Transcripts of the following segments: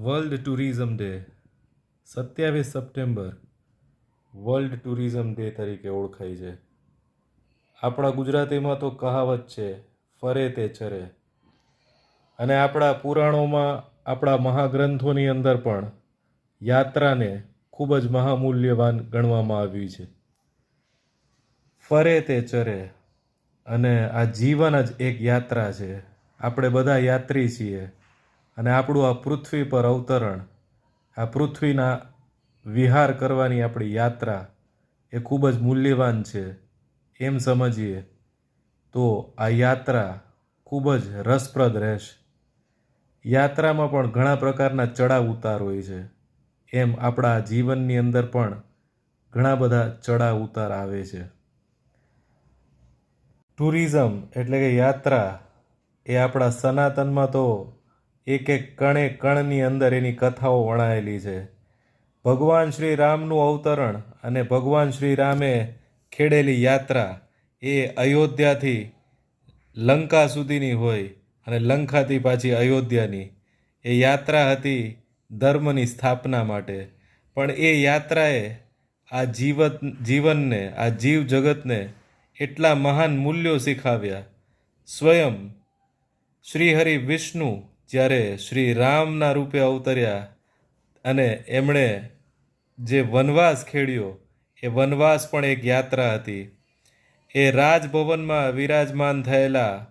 World tourism day 27 September world tourism day તરીકે ઓળખાય છે. આપણા ગુજરાતીમાં તો કહાવત છે, ફરે તે ચરે. અને આપણા પુરાણોમાં, આપણા મહાગ્રંથોની અંદર પણ યાત્રાને ખૂબ જ મહામૂલ્યવાન ગણવામાં આવી છે. ફરે તે ચરે. અને આ જીવન જ એક યાત્રા છે. આપણે બધા યાત્રી છીએ. અને આપણું આ પૃથ્વી પર અવતરણ, આ પૃથ્વીના વિહાર કરવાની આપણી યાત્રા એ ખૂબ જ મૂલ્યવાન છે. એમ સમજીએ તો આ યાત્રા ખૂબ જ રસપ્રદ રહેશે. યાત્રામાં પણ ઘણા પ્રકારના ચડાવ ઉતાર હોય છે. એમ આપણા જીવનની અંદર પણ ઘણા બધા ચડાવ ઉતાર આવે છે. ટુરિઝમ એટલે કે યાત્રા એ આપણા સનાતનમાં તો એક એક કણે કણની અંદર એની કથાઓ વણાયેલી છે. ભગવાન શ્રી રામનું અવતરણ અને ભગવાન શ્રી રામે ખેડેલી યાત્રા એ અયોધ્યાથી લંકા સુધીની હોય અને લંકાથી પાછી અયોધ્યાની એ યાત્રા હતી ધર્મની સ્થાપના માટે. પણ એ યાત્રાએ આ જીવનને, આ જીવ જગતને એટલા મહાન મૂલ્યો શીખાવ્યા. સ્વયં શ્રીહરિ વિષ્ણુ જ્યારે શ્રી રામના રૂપે અવતર્યા અને એમણે જે વનવાસ ખેડ્યો એ વનવાસ પણ એક યાત્રા હતી. એ રાજભવનમાં વિરાજમાન થયેલા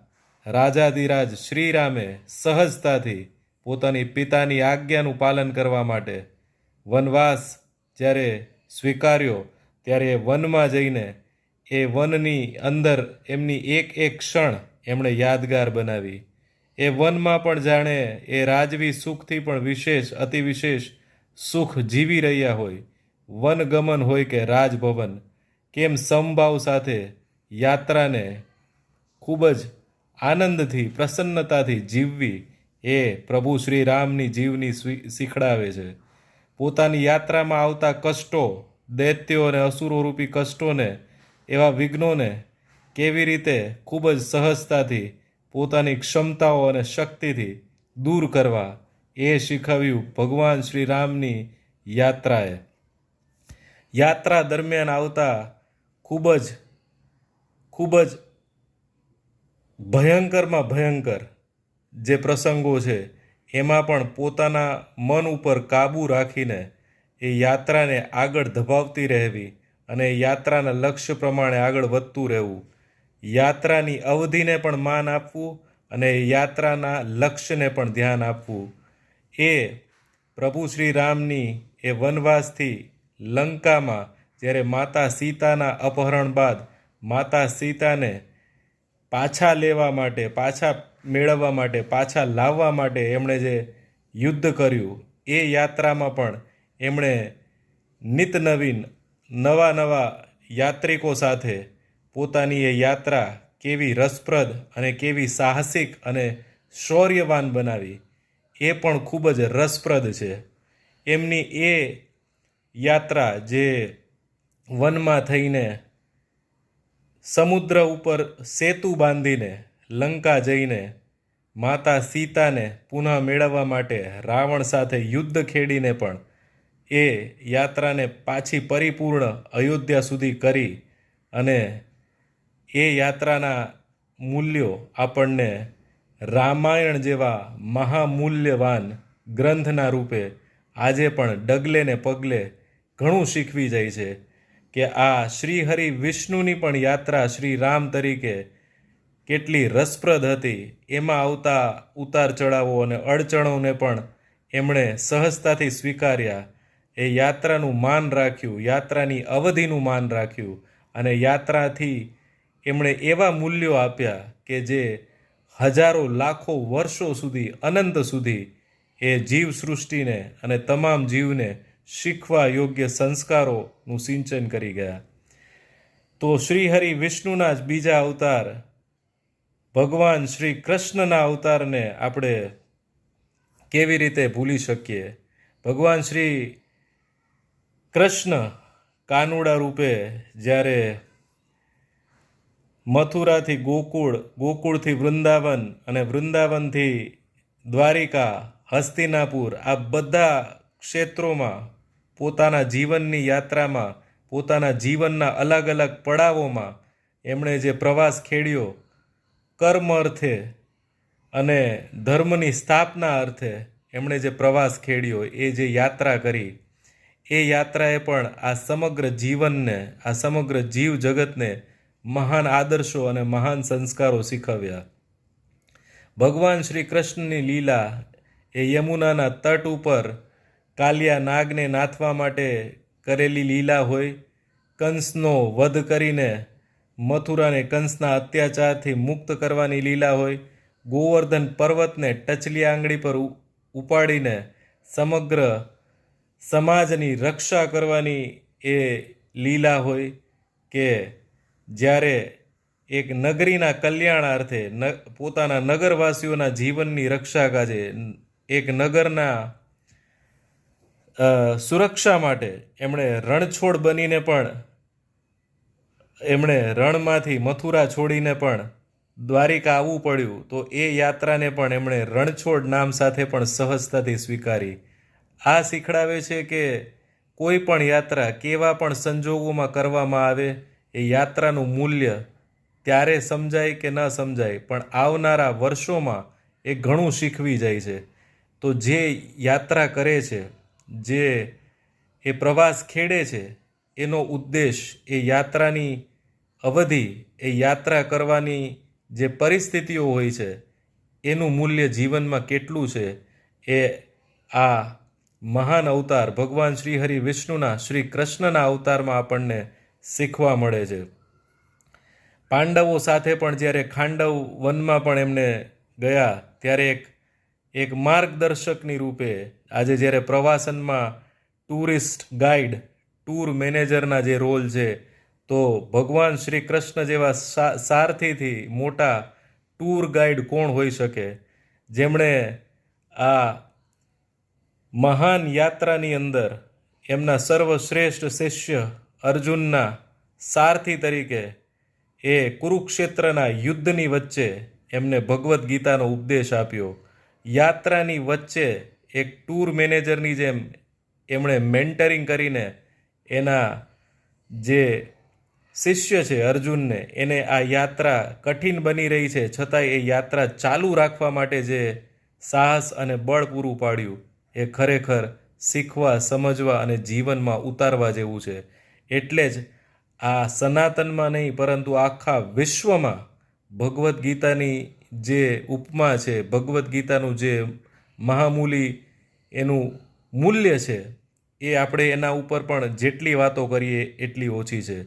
રાજાધિરાજ શ્રીરામે સહજતાથી પોતાની પિતાની આજ્ઞાનું પાલન કરવા માટે વનવાસ જ્યારે સ્વીકાર્યો ત્યારે એ વનમાં જઈને એ વનની અંદર એમની એક એક ક્ષણ એમણે યાદગાર બનાવી. એ વનમાં પણ જાણે એ રાજવી સુખથી પણ વિશેષ, અતિવિશેષ સુખ જીવી રહ્યા હોય. વનગમન હોય કે રાજભવન, કેમ સમભાવ સાથે યાત્રાને ખૂબ જ આનંદથી, પ્રસન્નતાથી જીવવી એ પ્રભુ શ્રી રામની જીવની શીખડાવે છે. પોતાની યાત્રામાં આવતા કષ્ટો, દૈત્યો અને અસુરોરૂપી કષ્ટોને, એવા વિઘ્નોને કેવી રીતે ખૂબ જ સહજતાથી પોતાની ક્ષમતાઓ અને શક્તિથી દૂર કરવા એ શીખવ્યું ભગવાન શ્રી રામની યાત્રાએ. યાત્રા દરમિયાન આવતા ખૂબ જ ભયંકરમાં ભયંકર જે પ્રસંગો છે એમાં પણ પોતાના મન ઉપર કાબૂ રાખીને એ યાત્રાને આગળ ધપાવતી રહેવી અને યાત્રાના લક્ષ્ય પ્રમાણે આગળ વધતું રહેવું. યાત્રાની અવધિને પણ માન આપવું અને યાત્રાના લક્ષ્યને પણ ધ્યાન આપવું. એ પ્રભુ શ્રી રામની એ વનવાસથી લંકામાં જ્યારે માતા સીતાના અપહરણ બાદ માતા સીતાને પાછા લેવા માટે, પાછા મેળવવા માટે, પાછા લાવવા માટે એમણે જે યુદ્ધ કર્યું એ યાત્રામાં પણ એમણે નિત નવીન નવા યાત્રિકો સાથે પોતાની એ યાત્રા કેવી રસપ્રદ અને કેવી સાહસિક અને શૌર્યવાન બનાવી એ પણ ખૂબ જ રસપ્રદ છે. એમની એ યાત્રા જે વનમાં થઈને સમુદ્ર ઉપર સેતુ બાંધીને લંકા જઈને માતા સીતાને પુનઃ મેળવવા માટે રાવણ સાથે યુદ્ધ ખેડીને પણ એ યાત્રાને પાછી પરિપૂર્ણ અયોધ્યા સુધી કરી અને એ યાત્રાના મૂલ્યો આપણને રામાયણ જેવા મહામૂલ્યવાન ગ્રંથના રૂપે આજે પણ ડગલે ને પગલે ઘણું શીખવી જાય છે કે આ શ્રીહરિ વિષ્ણુની પણ યાત્રા શ્રી રામ તરીકે કેટલી રસપ્રદ હતી. એમાં આવતા ઉતાર ચઢાવો અને અડચણોને પણ એમણે સહજતાથી સ્વીકાર્યા. એ યાત્રાનું માન રાખ્યું, યાત્રાની અવધિનું માન રાખ્યું અને યાત્રાથી એમણે એવા મૂલ્યો આપ્યા કે જે હજારો લાખો વર્ષો સુધી, અનંત સુધી એ જીવસૃષ્ટિને અને તમામ જીવને શીખવા યોગ્ય સંસ્કારોનું સિંચન કરી ગયા. તો શ્રીહરિ વિષ્ણુના જ બીજા અવતાર ભગવાન શ્રી કૃષ્ણના અવતારને આપણે કેવી રીતે ભૂલી શકીએ. ભગવાન શ્રી કૃષ્ણ કાનુડા રૂપે જ્યારે મથુરાથી ગોકુળ, ગોકુળથી વૃંદાવન અને વૃંદાવનથી દ્વારિકા હસ્તિનાપુર, આ બધા ક્ષેત્રોમાં પોતાના જીવનની યાત્રામાં, પોતાના જીવનના અલગ અલગ પડાવોમાં એમણે જે પ્રવાસ ખેડ્યો કર્મ અર્થે અને ધર્મની સ્થાપના અર્થે એમણે જે પ્રવાસ ખેડ્યો, એ જે યાત્રા કરી, એ યાત્રાએ પણ આ સમગ્ર જીવનને, આ સમગ્ર જીવ જગતને મહાન આદર્શો અને મહાન સંસ્કારો શીખવ્યા. ભગવાન શ્રી કૃષ્ણની લીલા એ યમુનાના તટ ઉપર કાલિયા નાગને નાથવા માટે કરેલી લીલા હોય, કંસનો વધ કરીને મથુરાને કંસના અત્યાચારથી મુક્ત કરવાની લીલા હોય, ગોવર્ધન પર્વતને ટચલી આંગળી પર ઉપાડીને સમગ્ર સમાજની રક્ષા કરવાની એ લીલા હોય, કે જ્યારે એક નગરીના કલ્યાણાર્થે પોતાના નગરવાસીઓના જીવનની રક્ષા કાજે, એક નગરના સુરક્ષા માટે એમણે રણછોડ બનીને પણ એમણે રણમાંથી મથુરા છોડીને પણ દ્વારિકા આવવું પડ્યું, તો એ યાત્રાને પણ એમણે રણછોડ નામ સાથે પણ સહજતાથી સ્વીકારી. આ શીખડાવે છે કે કોઈ પણ યાત્રા કેવા પણ સંજોગોમાં કરવામાં આવે, એ યાત્રાનું મૂલ્ય ત્યારે સમજાય કે ન સમજાય, પણ આવનારા વર્ષોમાં એ ઘણું શીખવી જાય છે. તો જે યાત્રા કરે છે, જે એ પ્રવાસ ખેડે છે, એનો ઉદ્દેશ, એ યાત્રાની અવધિ, એ યાત્રા કરવાની જે પરિસ્થિતિઓ હોય છે, એનું મૂલ્ય જીવનમાં કેટલું છે, એ આ મહાન અવતાર ભગવાન શ્રી હરિ વિષ્ણુના, શ્રી કૃષ્ણના અવતારમાં આપણને શીખવા મળે છે. પાંડવો સાથે પણ જ્યારે ખાંડવ વનમાં પણ એમને ગયા, ત્યારે એક માર્ગદર્શકની રૂપે, આજે જ્યારે પ્રવાસનમાં ટુરિસ્ટ ગાઈડ, ટૂર મેનેજરના જે રોલ છે, તો ભગવાન શ્રી કૃષ્ણ જેવા સારથીથી મોટા ટૂર ગાઈડ કોણ હોઈ શકે, જેમણે આ મહાન યાત્રાની અંદર એમના સર્વશ્રેષ્ઠ શિષ્ય અર્જુનના સારથી તરીકે એ કુરુક્ષેત્રના યુદ્ધની વચ્ચે એમને ભગવદ્ ગીતાનો ઉપદેશ આપ્યો. યાત્રાની વચ્ચે એક ટૂર મેનેજરની જેમ એમણે મેન્ટરિંગ કરીને એના જે શિષ્ય છે અર્જુનને, એને આ યાત્રા કઠિન બની રહી છે છતાંય એ યાત્રા ચાલુ રાખવા માટે જે સાહસ અને બળ પૂરું પાડ્યું, એ ખરેખર શીખવા, સમજવા અને જીવનમાં ઉતારવા જેવું છે. એટલે જ આ સનાતનમાં નહીં પરંતુ આખા વિશ્વમાં ભગવદ્ ગીતાની જે ઉપમા છે, ભગવદ્ ગીતાનું જે મહામૂલી એનું મૂલ્ય છે, એ આપણે એના ઉપર પણ જેટલી વાતો કરીએ એટલી ઓછી છે.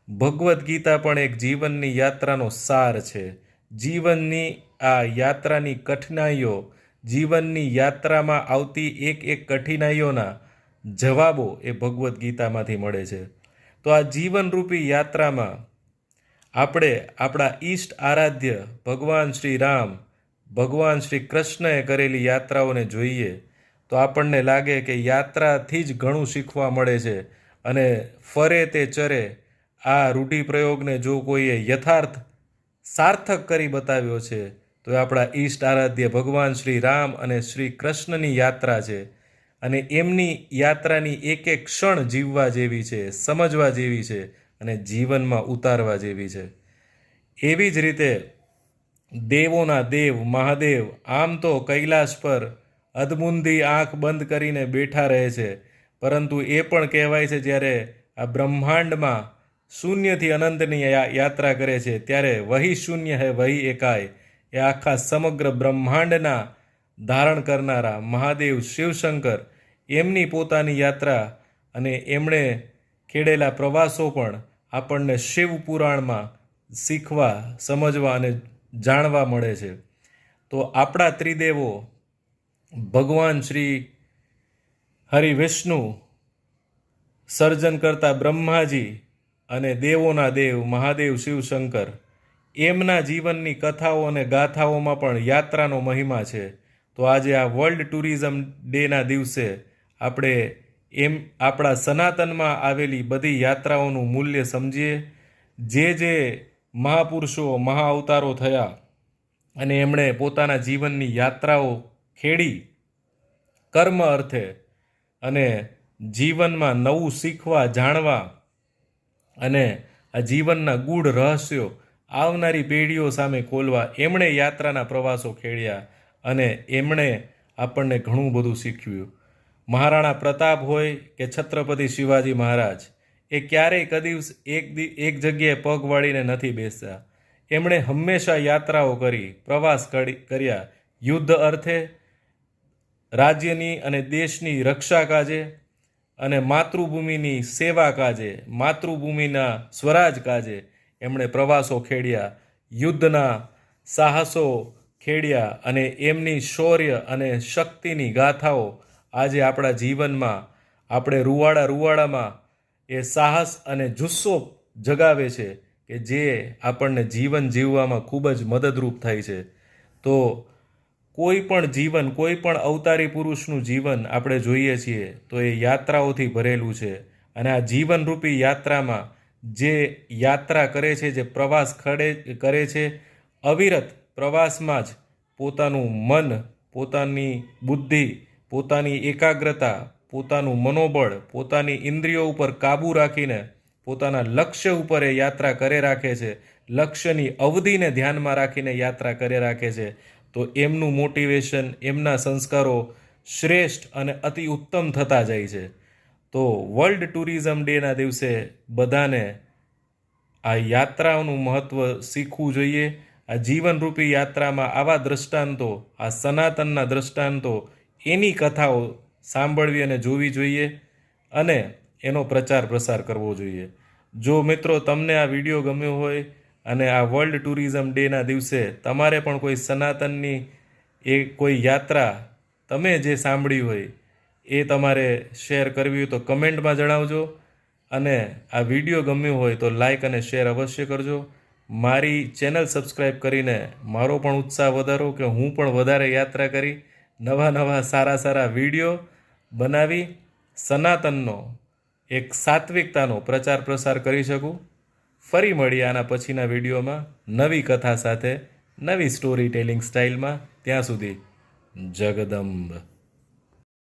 ભગવદ્ ગીતા પણ એક જીવનની યાત્રાનો સાર છે. જીવનની આ યાત્રાની કઠિનાઈઓ, જીવનની યાત્રામાં આવતી એક એક કઠિનાઈઓના જવાબો એ ભગવદ્ ગીતામાંથી મળે છે. તો આ જીવનરૂપી યાત્રામાં આપણે આપણા ઈષ્ટ આરાધ્ય ભગવાન શ્રી રામ, ભગવાન શ્રી કૃષ્ણએ કરેલી યાત્રાઓને જોઈએ તો આપણને લાગે કે યાત્રાથી જ ઘણું શીખવા મળે છે. અને ફરે તે ચરે આ રૂઢિપ્રયોગને જો કોઈએ યથાર્થ સાર્થક કરી બતાવ્યો છે તો એ આપણા ઈષ્ટ આરાધ્ય ભગવાન શ્રી રામ અને શ્રી કૃષ્ણની યાત્રા છે. અને એમની યાત્રાની એક એક ક્ષણ જીવવા જેવી છે, સમજવા જેવી છે અને જીવનમાં ઉતારવા જેવી છે. એવી જ રીતે દેવોના દેવ મહાદેવ આમ તો કૈલાશ પર અધમુંધી આંખ બંધ કરીને બેઠા રહે છે, પરંતુ એ પણ કહેવાય છે જ્યારે આ બ્રહ્માંડમાં શૂન્યથી અનંતની યાત્રા કરે છે ત્યારે વહી શૂન્ય હૈ વહી એકાય, એ આખા સમગ્ર બ્રહ્માંડના ધારણ કરનારા મહાદેવ શિવશંકર, એમની પોતાની યાત્રા અને એમણે ખેડેલા પ્રવાસો પણ આપણને શિવ પુરાણમાં શીખવા, સમજવા અને જાણવા મળે છે. તો આપણા ત્રિદેવો ભગવાન શ્રી હરિ વિષ્ણુ, સર્જન કરતા બ્રહ્માજી અને દેવોના દેવ મહાદેવ શિવશંકર, એમના જીવનની કથાઓ અને ગાથાઓમાં પણ યાત્રાનો મહિમા છે. તો આજે આ વર્લ્ડ ટુરિઝમ ડેના દિવસે આપણે આપણા સનાતનમાં આવેલી બધી યાત્રાઓનું મૂલ્ય સમજીએ. જે મહાપુરુષો, મહાઅવતારો થયા અને એમણે પોતાના જીવનની યાત્રાઓ ખેડી કર્મ અર્થે અને જીવનમાં નવું શીખવા જાણવા અને આ જીવનના ગૂઢ રહસ્યો આવનારી પેઢીઓ સામે ખોલવા એમણે યાત્રાના પ્રવાસો ખેડ્યા અને એમણે આપણને ઘણું બધું શીખવ્યું. મહારાણા પ્રતાપ હોય કે છત્રપતિ શિવાજી મહારાજ, એ ક્યારેય કદી એક જગ્યાએ પગ વાળીને નથી બેસતા. એમણે હંમેશા યાત્રાઓ કરી, પ્રવાસ કર્યા, યુદ્ધ અર્થે, રાજ્યની અને દેશની રક્ષા કાજે અને માતૃભૂમિની સેવા કાજે, માતૃભૂમિના સ્વરાજ કાજે એમણે પ્રવાસો ખેડ્યા, યુદ્ધના સાહસો ખેડ્યા અને એમની શૌર્ય અને શક્તિની ગાથાઓ આજે આપણા જીવનમાં આપણે રૂવાડામાં એ સાહસ અને જુસ્સો જગાવે છે કે જે આપણને જીવન જીવવામાં ખૂબ જ મદદરૂપ થાય છે. તો કોઈ પણ જીવન, કોઈ પણ અવતારી પુરુષનું જીવન આપણે જોઈએ છીએ તો એ યાત્રાઓથી ભરેલું છે. અને આ જીવનરૂપી યાત્રામાં જે યાત્રા કરે છે, જે પ્રવાસ કરે છે, અવિરત પ્રવાસમાં જ પોતાનું મન, પોતાની બુદ્ધિ, પોતાની એકાગ્રતા, પોતાનું મનોબળ, પોતાની ઇન્દ્રિયો ઉપર કાબૂ રાખીને પોતાના લક્ષ્ય ઉપર એ યાત્રા કરે રાખે છે, લક્ષ્યની અવધિને ધ્યાનમાં રાખીને યાત્રા કરે રાખે છે, તો એમનું મોટિવેશન, એમના સંસ્કારો શ્રેષ્ઠ અને અતિ ઉત્તમ થતા જાય છે. તો વર્લ્ડ ટુરિઝમ ડેના દિવસે બધાને આ યાત્રાઓનું મહત્ત્વ શીખવું જોઈએ. આ જીવનરૂપી યાત્રામાં આવા દ્રષ્ટાંતો, આ સનાતનના દ્રષ્ટાંતો, એની કથાઓ સાંભળવી અને જોવી જોઈએ અને એનો પ્રચાર પ્રસાર કરવો જોઈએ. જો મિત્રો તમને આ વિડીયો ગમ્યો હોય અને આ વર્લ્ડ ટુરિઝમ ડેના દિવસે તમારે પણ કોઈ સનાતનની કોઈ યાત્રા તમે જે સાંભળી હોય એ તમારે શેર કરવી હોય તો કમેન્ટમાં જણાવજો. અને આ વિડીયો ગમ્યો હોય તો લાઈક અને શેર અવશ્ય કરજો. મારી ચેનલ સબસ્ક્રાઈબ કરીને મારો પણ ઉત્સાહ વધારો કે હું પણ વધારે યાત્રા કરી નવા સારા વિડીયો બનાવી સનાતનનો એક સાત્વિકતાનો પ્રચાર પ્રસાર કરી શકું. ફરી મળીએ આના પછીના વિડીયોમાં નવી કથા સાથે, નવી સ્ટોરી ટેલિંગ સ્ટાઇલમાં. ત્યાં સુધી જગદંબ.